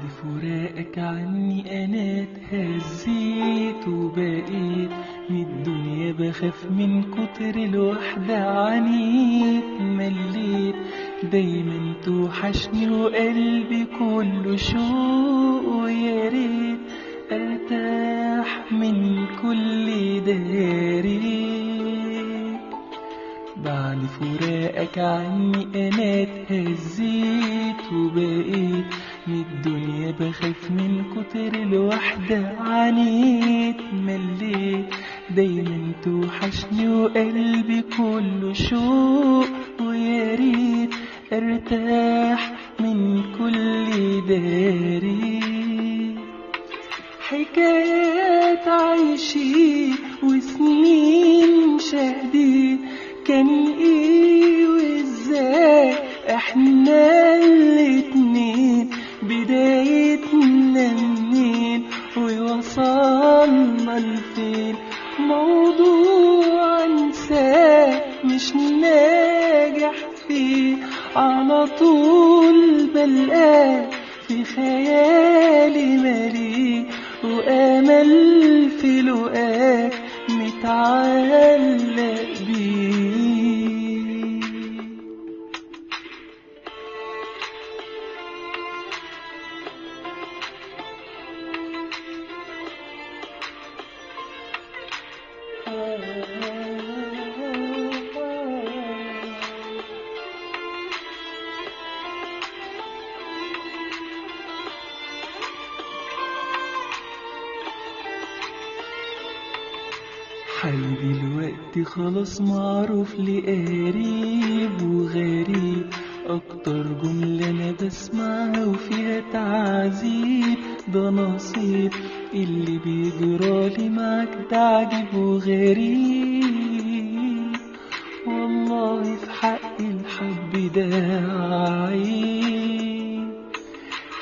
فراقك عني أنا اتهزيت وبقيت من الدنيا بخاف من كتر الوحدة عنيت مليت دايما توحشني وقلبي كله شوق وياريت ارتاح من كل داري. بعد فراقك عني انا اتهزيت وبقيت من الدنيا بخاف من كتر الوحدة عنيت مليت دايما توحشني وقلبي كله شوق وياريت ارتاح من كل داري. حكايات عايشين وسنين شاهدين كان ايه وازاي احنا الاتنين بدايتنا منين ووصلنا لفين. موضوع انساه مش ناجح فيه على طول بلقاه في خيالي مليء وامل في لقاك متعلق بيه. حالي دلوقتي خلاص معروف لقريب وغريب اكتر جملة انا بسمعها وفيها تعذيب ده نصيب اللي بيجرالي معاك ده عجيب وغريب والله في حق الحب ده عيب.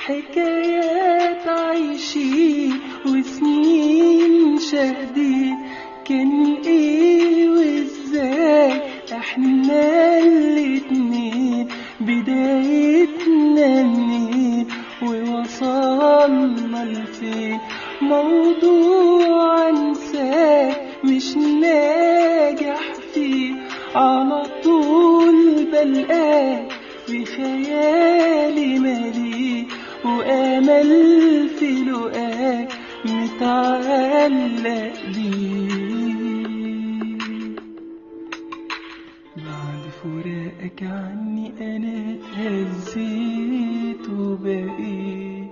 حكايات عايشين وسنين شاهدين كان ايه وازاي احنا الاتنين بدايتنا منين ووصلنا لفين. موضوع انساه مش ناجح فيه على طول بلقاه في خيالي مليء وامل في لقاك متعلق بيه. بعد فراقك عني انا اتهزيت وبقيت